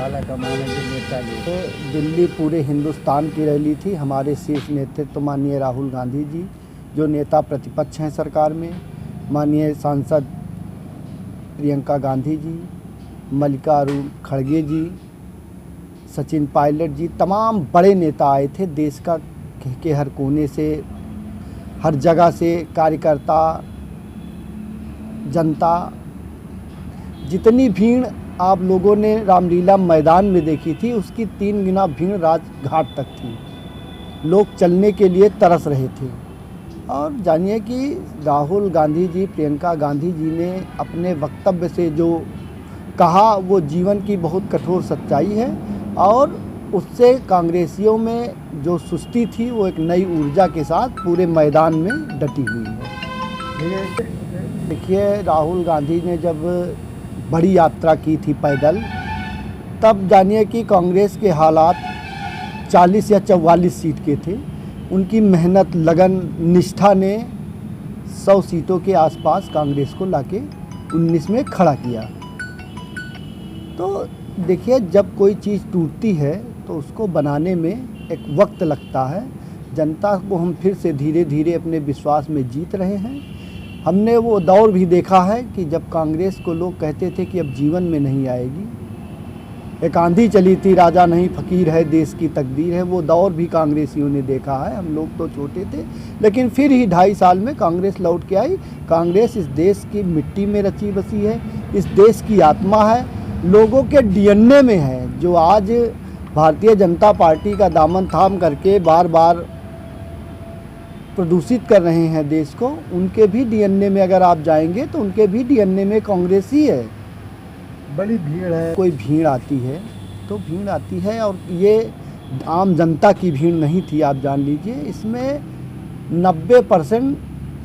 काला कमाने के नेता जी। तो दिल्ली पूरे हिंदुस्तान की रैली थी। हमारे शीर्ष नेतृत्व माननीय राहुल गांधी जी, जो नेता प्रतिपक्ष हैं सरकार में, माननीय सांसद प्रियंका गांधी जी, मल्लिकार्जुन खड़गे जी, सचिन पायलट जी, तमाम बड़े नेता आए थे। देश के हर कोने से, हर जगह से कार्यकर्ता, जनता, जितनी भीड़ आप लोगों ने रामलीला मैदान में देखी थी, उसकी 3 गुना भीड़ राजघाट तक थी। लोग चलने के लिए तरस रहे थे। और जानिए कि राहुल गांधी जी, प्रियंका गांधी जी ने अपने वक्तव्य से जो कहा वो जीवन की बहुत कठोर सच्चाई है, और उससे कांग्रेसियों में जो सुस्ती थी वो एक नई ऊर्जा के साथ पूरे मैदान में डटी हुई है। देखिए, राहुल गांधी ने जब बड़ी यात्रा की थी पैदल, तब जानिए कि कांग्रेस के हालात 40 या 44 सीट के थे। उनकी मेहनत, लगन, निष्ठा ने 100 सीटों के आसपास कांग्रेस को लाके 19 में खड़ा किया। तो देखिए, जब कोई चीज़ टूटती है तो उसको बनाने में एक वक्त लगता है। जनता को हम फिर से धीरे धीरे अपने विश्वास में जीत रहे हैं। हमने वो दौर भी देखा है कि जब कांग्रेस को लोग कहते थे कि अब जीवन में नहीं आएगी, एक आंधी चली थी, राजा नहीं फकीर है, देश की तकदीर है, वो दौर भी कांग्रेसियों ने देखा है। हम लोग तो छोटे थे, लेकिन फिर ही 2.5 साल में कांग्रेस लौट के आई। कांग्रेस इस देश की मिट्टी में रची बसी है, इस देश की आत्मा है, लोगों के डीएनए में है। जो आज भारतीय जनता पार्टी का दामन थाम करके बार बार प्रदूषित कर रहे हैं देश को, उनके भी डीएनए में अगर आप जाएंगे तो उनके भी डीएनए में कांग्रेस ही है। बड़ी भीड़ है। कोई भीड़ आती है तो भीड़ आती है, और ये आम जनता की भीड़ नहीं थी। आप जान लीजिए, इसमें 90%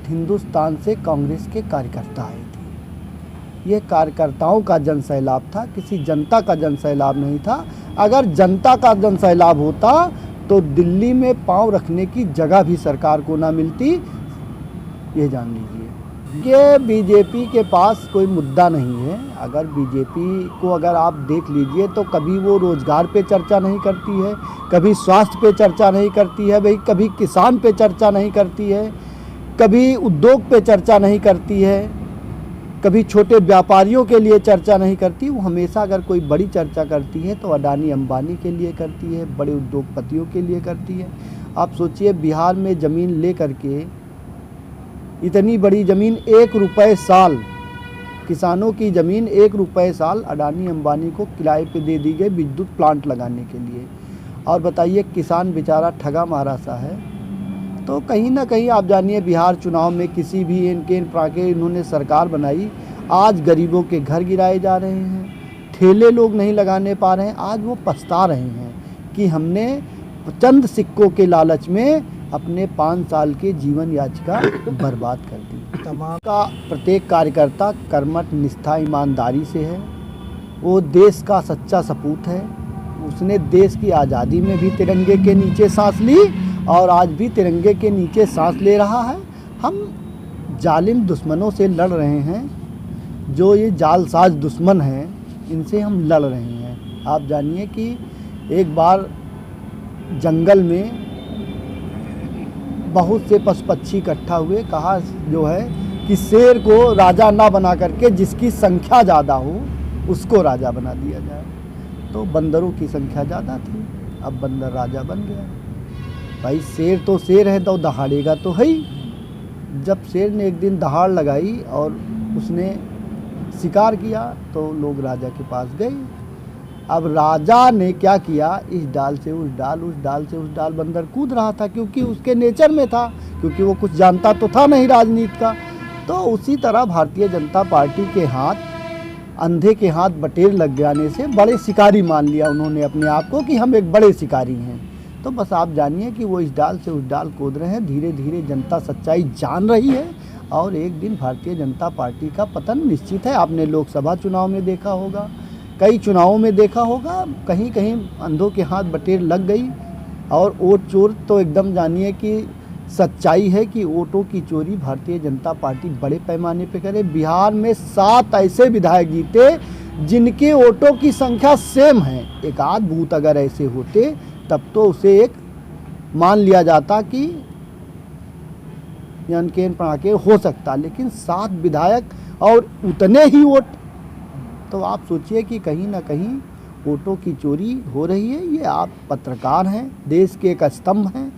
हिंदुस्तान से कांग्रेस के कार्यकर्ता आए थे। ये कार्यकर्ताओं का जनसैलाब था, किसी जनता का जनसैलाब नहीं था। अगर जनता का जनसैलाब होता तो दिल्ली में पांव रखने की जगह भी सरकार को ना मिलती। ये जान लीजिए कि बीजेपी के पास कोई मुद्दा नहीं है। अगर बीजेपी को अगर आप देख लीजिए तो कभी वो रोज़गार पे चर्चा नहीं करती है, कभी स्वास्थ्य पे चर्चा नहीं करती है, भाई कभी किसान पे चर्चा नहीं करती है, कभी उद्योग पे चर्चा नहीं करती है, कभी छोटे व्यापारियों के लिए चर्चा नहीं करती। वो हमेशा अगर कोई बड़ी चर्चा करती है तो अडानी अंबानी के लिए करती है, बड़े उद्योगपतियों के लिए करती है। आप सोचिए, बिहार में ज़मीन ले करके, इतनी बड़ी ज़मीन 1 रुपये साल, किसानों की ज़मीन 1 रुपये साल अडानी अंबानी को किराए पे दे दी गई विद्युत प्लांट लगाने के लिए। और बताइए, किसान बेचारा ठगा मारा सा है। तो कहीं ना कहीं आप जानिए, बिहार चुनाव में किसी भी इनके प्राके इन्होंने सरकार बनाई, आज गरीबों के घर गिराए जा रहे हैं, ठेले लोग नहीं लगाने पा रहे हैं। आज वो पछता रहे हैं कि हमने चंद सिक्कों के लालच में अपने 5 साल के जीवन याचिका बर्बाद कर दी। तमाम का प्रत्येक कार्यकर्ता कर्मठ, निष्ठा, ईमानदारी से है। वो देश का सच्चा सपूत है। उसने देश की आज़ादी में भी तिरंगे के नीचे सांस ली और आज भी तिरंगे के नीचे सांस ले रहा है। हम जालिम दुश्मनों से लड़ रहे हैं, जो ये जालसाज दुश्मन हैं, इनसे हम लड़ रहे हैं। आप जानिए कि एक बार जंगल में बहुत से पशु पक्षी इकट्ठा हुए। कहा जो है कि शेर को राजा ना बना करके जिसकी संख्या ज़्यादा हो उसको राजा बना दिया जाए। तो बंदरों की संख्या ज़्यादा थी, अब बंदर राजा बन गया। भाई, शेर तो शेर है तो दहाड़ेगा तो है ही। जब शेर ने एक दिन दहाड़ लगाई और उसने शिकार किया तो लोग राजा के पास गए। अब राजा ने क्या किया, इस डाल से उस डाल, उस डाल से उस डाल बंदर कूद रहा था, क्योंकि उसके नेचर में था, क्योंकि वो कुछ जानता तो था नहीं राजनीति का। तो उसी तरह भारतीय जनता पार्टी के हाथ, अंधे के हाथ बटेर लग जाने से बड़े शिकारी मान लिया उन्होंने अपने आप को कि हम एक बड़े शिकारी हैं। तो बस आप जानिए कि वो इस डाल से उस डाल कूद रहे हैं। धीरे धीरे जनता सच्चाई जान रही है और एक दिन भारतीय जनता पार्टी का पतन निश्चित है। आपने लोकसभा चुनाव में देखा होगा, कई चुनावों में देखा होगा, कहीं कहीं अंधों के हाथ बटेर लग गई। और वोट चोर तो एकदम जानिए कि सच्चाई है कि वोटों की चोरी भारतीय जनता पार्टी बड़े पैमाने पे करे। बिहार में 7 ऐसे विधायक जीते जिनके वोटों की संख्या सेम है, एक आध बूथ अगर ऐसे होते तब तो उसे एक मान लिया जाता कि अनकेन प्रणाकेर हो सकता, लेकिन 7 विधायक और उतने ही वोट, तो आप सोचिए कि कहीं ना कहीं वोटों की चोरी हो रही है। ये आप पत्रकार हैं, देश के एक स्तंभ हैं,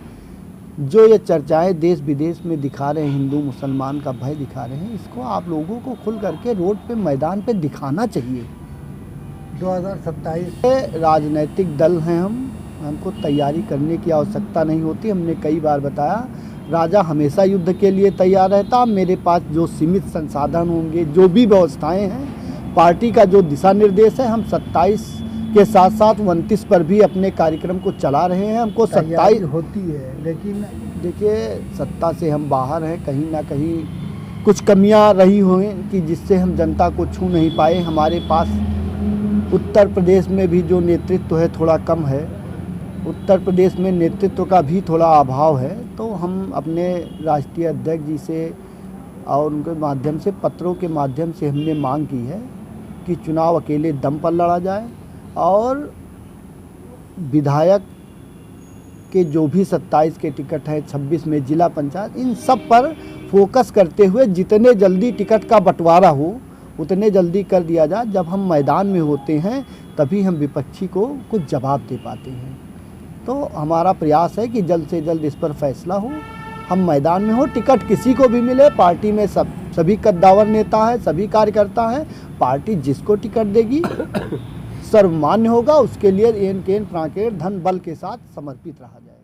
जो ये चर्चाएं देश विदेश में दिखा रहे हैं, हिंदू मुसलमान का भय दिखा रहे हैं, इसको आप लोगों को खुल करके रोड पे मैदान पे दिखाना चाहिए। 2027 राजनीतिक दल हैं हमको तैयारी करने की आवश्यकता नहीं होती। हमने कई बार बताया, राजा हमेशा युद्ध के लिए तैयार रहता। मेरे पास जो सीमित संसाधन होंगे, जो भी व्यवस्थाएं हैं, पार्टी का जो दिशा निर्देश है, हम 27 के साथ साथ 29 पर भी अपने कार्यक्रम को चला रहे हैं। हमको 27 होती है, लेकिन देखिए सत्ता से हम बाहर हैं, कहीं ना कहीं कुछ कमियां रही हुई कि जिससे हम जनता को छू नहीं पाए। हमारे पास उत्तर प्रदेश में भी जो नेतृत्व है थोड़ा कम है, उत्तर प्रदेश में नेतृत्व का भी थोड़ा अभाव है। तो हम अपने राष्ट्रीय अध्यक्ष जी से और उनके माध्यम से, पत्रों के माध्यम से हमने मांग की है कि चुनाव अकेले दम पर लड़ा जाए और विधायक के जो भी 27 के टिकट हैं, 26 में जिला पंचायत, इन सब पर फोकस करते हुए जितने जल्दी टिकट का बंटवारा हो उतने जल्दी कर दिया जाए। जब हम मैदान में होते हैं तभी हम विपक्षी को कुछ जवाब दे पाते हैं। तो हमारा प्रयास है कि जल्द से जल्द इस पर फैसला हो, हम मैदान में हो। टिकट किसी को भी मिले, पार्टी में सभी कद्दावर नेता हैं, सभी कार्यकर्ता हैं, पार्टी जिसको टिकट देगी सर्वमान्य होगा। उसके लिए एन केन प्रणाकेर धन बल के साथ समर्पित रहा जाए।